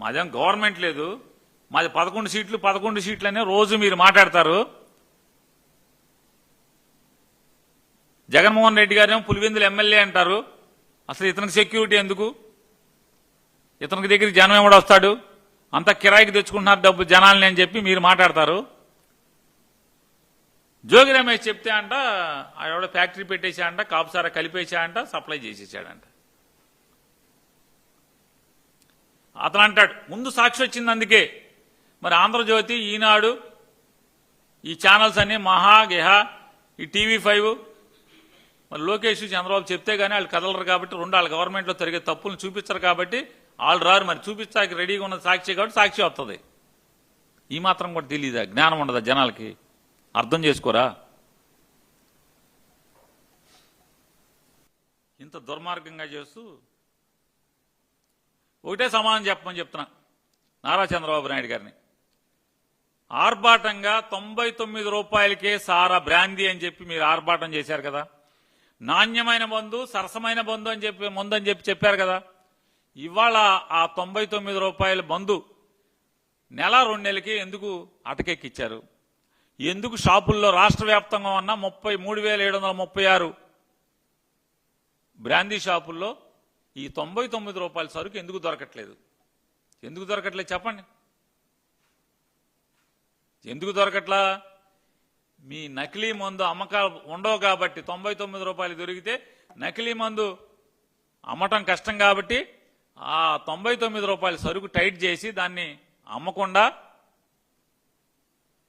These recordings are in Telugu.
మాదేం గవర్నమెంట్ లేదు, మాది 11 సీట్లు అనే రోజు మీరు మాట్లాడతారు. జగన్మోహన్ రెడ్డి గారేమో పులివెందులు ఎమ్మెల్యే అంటారు. అసలు ఇతనికి సెక్యూరిటీ ఎందుకు? ఇతనికి దగ్గరికి జనం ఎవడు వస్తాడు? అంతా కిరాయికి తెచ్చుకుంటున్నారు డబ్బు జనాల్ని అని చెప్పి మీరు మాట్లాడతారు. జోగి రమేష్ చెప్తే అంట ఆవిడ ఫ్యాక్టరీ పెట్టేశాడంట, కాపుసారా కలిపేశాడంట, సప్లై చేసేసాడంట. అతను అంటాడు ముందు సాక్షి వచ్చింది అందుకే. మరి ఆంధ్రజ్యోతి, ఈనాడు, ఈ ఛానల్స్ అన్ని మహా గెహ, ఈ TV5, మరి లోకేష్ చంద్రబాబు చెప్తే గానీ వాళ్ళు కదలరు కాబట్టి, వాళ్ళ గవర్నమెంట్లో జరిగే తప్పులను చూపించరు కాబట్టి వాళ్ళు రారు. మరి చూపించడానికి రెడీగా ఉన్న సాక్షి కాబట్టి సాక్షి వస్తుంది. ఈ మాత్రం కూడా తెలియదా? జ్ఞానం ఉండదా జనాలకి? అర్థం చేసుకోరా? ఇంత దుర్మార్గంగా చేస్తూ ఒకటే సమాధానం చెప్పమని చెప్తున్నా నారా చంద్రబాబు నాయుడు గారిని. ఆర్భాటంగా 99 రూపాయలకే సారా బ్రాందీ అని చెప్పి మీరు ఆర్భాటం చేశారు కదా. నాణ్యమైన మందు, సరసమైన మందు అని చెప్పి చెప్పారు కదా. ఇవాళ ఆ 99 రూపాయల మందు నెల 2 నెలలకి ఎందుకు అటకెక్కిచ్చారు? ఎందుకు షాపుల్లో రాష్ట్ర వ్యాప్తంగా ఉన్న 33,736 బ్రాందీ షాపుల్లో ఈ 99 రూపాయల సరుకు ఎందుకు దొరకట్లేదు? ఎందుకు దొరకట్లేదు చెప్పండి. ఎందుకు దొరకట్లా? మీ నకిలీ మందు అమ్మకాలు ఉండవు కాబట్టి 99 రూపాయలు దొరికితే నకిలీ మందు అమ్మటం కష్టం కాబట్టి ఆ 99 రూపాయల సరుకు టైట్ చేసి దాన్ని అమ్మకుండా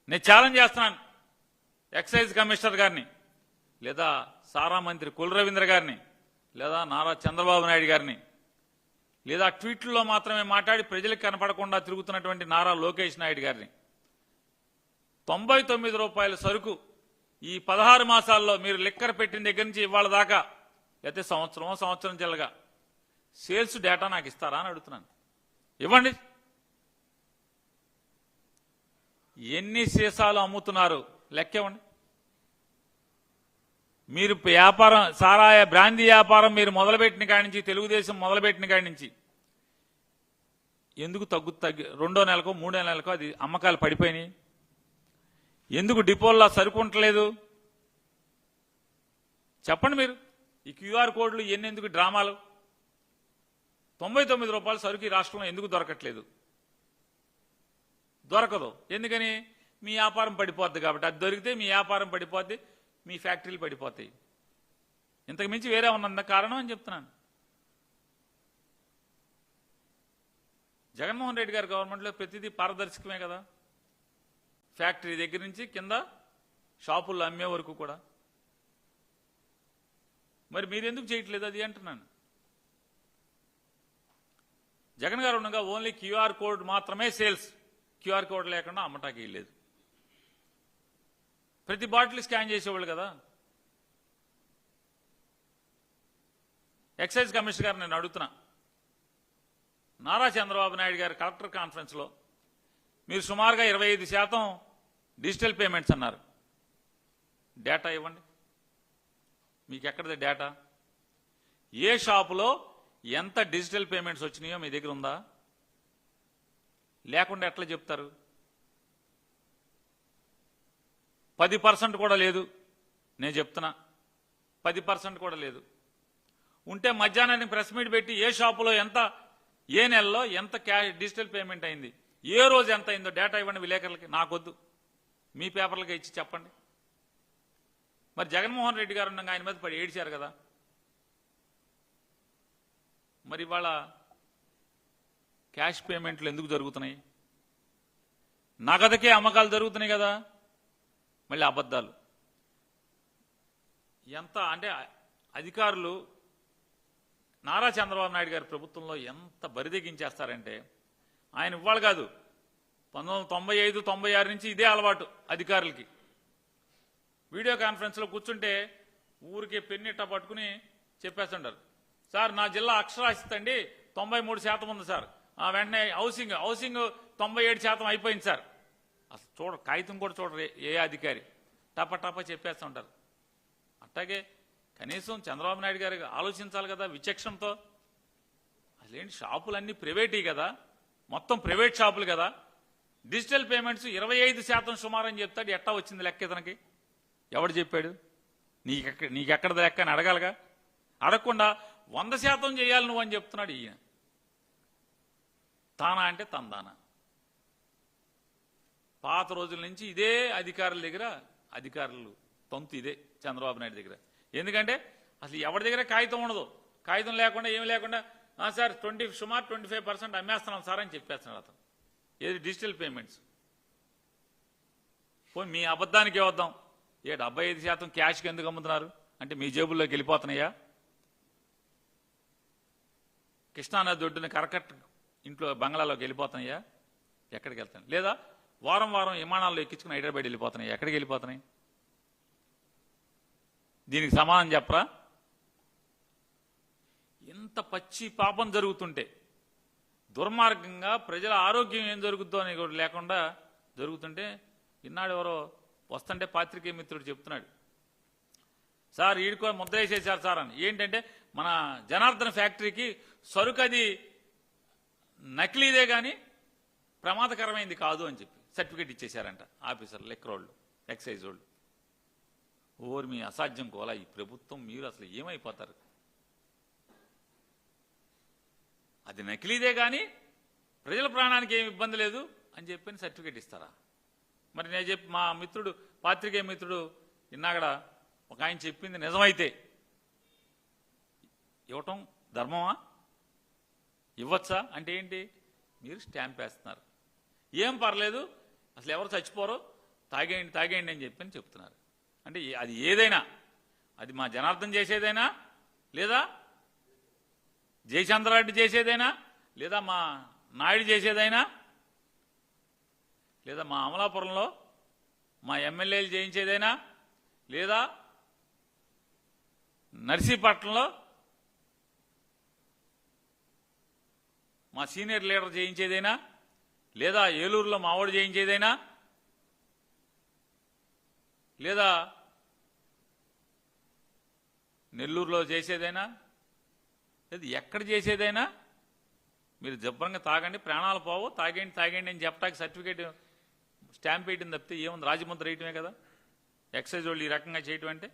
నేను ఛాలెంజ్ చేస్తున్నాను ఎక్సైజ్ కమిషనర్ గారిని, లేదా సారా మంత్రి కుల రవీంద్ర గారిని, లేదా నారా చంద్రబాబు నాయుడు గారిని, లేదా ట్వీట్లలో మాత్రమే మాట్లాడి ప్రజలకు కనపడకుండా తిరుగుతున్నటువంటి నారా లోకేష్ నాయుడు గారిని. 99 రూపాయల సరుకు ఈ 16 మాసాల్లో మీరు లిక్కర్ పెట్టిన దగ్గర నుంచి ఇవాళ దాకా, లేకపోతే సంవత్సరం చెల్లగా సేల్స్ డేటా నాకు ఇస్తారా అని అడుగుతున్నాను. ఇవ్వండి. ఎన్ని సీసాలు అమ్ముతున్నారు లెక్క ఇవ్వండి. మీరు వ్యాపారం సారాయ బ్రాందీ వ్యాపారం మీరు మొదలుపెట్టిన కాడి నుంచి, తెలుగుదేశం మొదలుపెట్టిన కాడి నుంచి ఎందుకు తగ్గి 2వ నెలకో 3వ నెలకో అది అమ్మకాలు పడిపోయినాయి? ఎందుకు డిపోల్లో సరుకు ఉండలేదు? చెప్పండి మీరు. ఈ QR కోడ్లు ఎందుకు డ్రామాలు? 99 రూపాయల సరుకు ఈ రాష్ట్రంలో ఎందుకు దొరకట్లేదు? దొరకదు. ఎందుకని? మీ వ్యాపారం పడిపోద్ది కాబట్టి. అది దొరికితే మీ వ్యాపారం పడిపోద్ది, మీ ఫ్యాక్టరీలు పడిపోతాయి. ఇంతకు మించి వేరే ఉన్నంత కారణం అని చెప్తున్నాను. జగన్మోహన్ రెడ్డి గారి గవర్నమెంట్లో ప్రతిదీ పారదర్శకమే కదా. ఫ్యాక్టరీ దగ్గర నుంచి కింద షాపుల్లో అమ్మే వరకు కూడా. మరి మీరెందుకు చేయట్లేదు అది అంటున్నాను. జగన్ గారు ఉండగా ఓన్లీ QR కోడ్ మాత్రమే సేల్స్, QR కోడ్ లేకుండా అమ్మటానికి లేదు. ప్రతి బాటిల్ స్కాన్ చేసేవాళ్ళు కదా. ఎక్సైజ్ కమిషనర్ గారు నేను అడుగుతున్నా, నారా చంద్రబాబు నాయుడు గారి కలెక్టర్ కాన్ఫరెన్స్లో మీరు సుమారుగా 25% డిజిటల్ పేమెంట్స్ అన్నారు. డేటా ఇవ్వండి. మీకు ఎక్కడిది డేటా? ఏ షాపులో ఎంత డిజిటల్ పేమెంట్స్ వచ్చినాయో మీ దగ్గర ఉందా? లేకుండా ఎట్లా చెప్తారు? 10% కూడా లేదు. నేను చెప్తున్నా 10% కూడా లేదు. ఉంటే మధ్యాహ్నానికి ప్రెస్ మీట్ పెట్టి ఏ షాపులో ఎంత, ఏ నెలలో ఎంత డిజిటల్ పేమెంట్ అయింది, ఏ రోజు ఎంత అయిందో డేటా ఇవ్వండి విలేకరులకి. నాకొద్దు, మీ పేపర్లకి ఇచ్చి చెప్పండి. మరి జగన్మోహన్ రెడ్డి గారు ఉండగా ఆయన మీద పడి ఏడిచారు కదా. మరి ఇవాళ క్యాష్ పేమెంట్లు ఎందుకు జరుగుతున్నాయి? నగదుకే అమ్మకాలు జరుగుతున్నాయి కదా. మళ్ళీ అబద్ధాలు. ఎంత అంటే అధికారులు నారా చంద్రబాబు నాయుడు గారి ప్రభుత్వంలో ఎంత బరిదెగించేస్తారంటే, ఆయన ఇవ్వాలి కాదు 1995, 96 నుంచి ఇదే అలవాటు అధికారులకి. వీడియో కాన్ఫరెన్స్లో కూర్చుంటే ఊరికే పెన్నిట్ట పట్టుకుని చెప్పేస్తుంటారు, సార్ నా జిల్లా అక్షరాస్యత అండి 93% ఉంది సార్, వెంటనే హౌసింగ్ 97% అయిపోయింది సార్. అసలు కాగితం కూడా చూడరు ఏ అధికారి. టప చెప్పేస్తుంటారు. అట్లాగే కనీసం చంద్రబాబు నాయుడు గారికి ఆలోచించాలి కదా విచక్షణతో. అసలేంటి షాపులన్నీ ప్రైవేటీ కదా, మొత్తం ప్రైవేట్ షాపులు కదా, డిజిటల్ పేమెంట్స్ 25% సుమారు అని చెప్తాడు. ఎట్టా వచ్చింది లెక్క ఇతనికి? ఎవడు చెప్పాడు? నీకెక్కడ లెక్క అని అడగాలిగా. అడగకుండా 100% చేయాలి నువ్వు అని చెప్తున్నాడు ఈయన. తానా అంటే తందానా. పాత రోజుల నుంచి ఇదే అధికారుల దగ్గర, అధికారులు తొంతు ఇదే చంద్రబాబు నాయుడు దగ్గర. ఎందుకంటే అసలు ఎవరి దగ్గర కాగితం ఉండదు. కాగితం లేకుండా ఏమి లేకుండా సార్ సుమారు 25% అమ్మేస్తున్నాం సార్ అని చెప్పేస్తున్నాడు అతను. ఏది? Digital payments. పోనీ మీ అబద్ధానికి వద్దాం. 75% క్యాష్కి ఎందుకు అమ్ముతున్నారు అంటే మీ జేబుల్లోకి వెళ్ళిపోతున్నాయా? కృష్ణానది ఒడ్డున కరకట్ ఇంట్లో బంగ్లాలోకి వెళ్ళిపోతున్నాయా? ఎక్కడికి వెళ్తాను? లేదా వారం వారం విమానాల్లో ఎక్కించుకుని హైదరాబాద్ వెళ్ళిపోతున్నాయి. ఎక్కడికి వెళ్ళిపోతున్నాయి? దీనికి సమాధానం చెప్పరా? ఇంత పచ్చి పాపం జరుగుతుంటే, దుర్మార్గంగా ప్రజల ఆరోగ్యం ఏం జరుగుతుందో అని కూడా లేకుండా జరుగుతుంటే, ఇన్నాడు ఎవరో వస్తుంటే పాత్రికేయ మిత్రుడు చెప్తున్నాడు, సార్ ఈడుకో ముద్ర వేసేసారు సార్ అని. ఏంటంటే మన జనార్దన్ ఫ్యాక్టరీకి సరుకు అది నకిలీదే కానీ ప్రమాదకరమైంది కాదు అని చెప్పి సర్టిఫికేట్ ఇచ్చేశారంట ఆఫీసర్, లెక్కర్ వాళ్ళు, ఎక్సైజ్ వాళ్ళు. ఓరు మీ అసాధ్యం కోలా ఈ ప్రభుత్వం, మీరు అసలు ఏమైపోతారు? అది నకిలీదే కానీ ప్రజల ప్రాణానికి ఏమి ఇబ్బంది లేదు అని చెప్పి సర్టిఫికేట్ ఇస్తారా? మరి నేను చెప్పి మా మిత్రుడు, పాత్రికేయ మిత్రుడు ఇన్నాగడ ఒక ఆయన చెప్పింది నిజమైతే ఇవ్వటం ధర్మమా? ఇవ్వచ్చా? అంటే ఏంటి? మీరు స్టాంప్ వేస్తున్నారు. ఏం పర్లేదు, అసలు ఎవరు చచ్చిపోరు, తాగేయండి తాగేయండి అని చెప్పి చెప్తున్నారు. అంటే అది ఏదైనా, అది మా జనార్దన్ చేసేదైనా, లేదా జయచంద్రారెడ్డి చేసేదైనా, లేదా మా నాయుడు చేసేదైనా, లేదా మా అమలాపురంలో మా ఎమ్మెల్యేలు చేయించేదైనా, లేదా నర్సీపట్నంలో మా సీనియర్ లీడర్ చేయించేదైనా, లేదా ఏలూరులో మావాడు చేయించేదైనా, లేదా నెల్లూరులో చేసేదైనా, లేదా ఎక్కడ చేసేదైనా మీరు జబ్బరంగా తాగండి, ప్రాణాలు పోవు, తాగండి తాగండి అని చెప్పడానికి సర్టిఫికేట్ స్టాంప్ వేయడం తప్పితే ఏముంది? రాజముద్ర వేయటమే కదా ఎక్సైజ్ వాళ్ళు ఈ రకంగా చేయటం అంటే.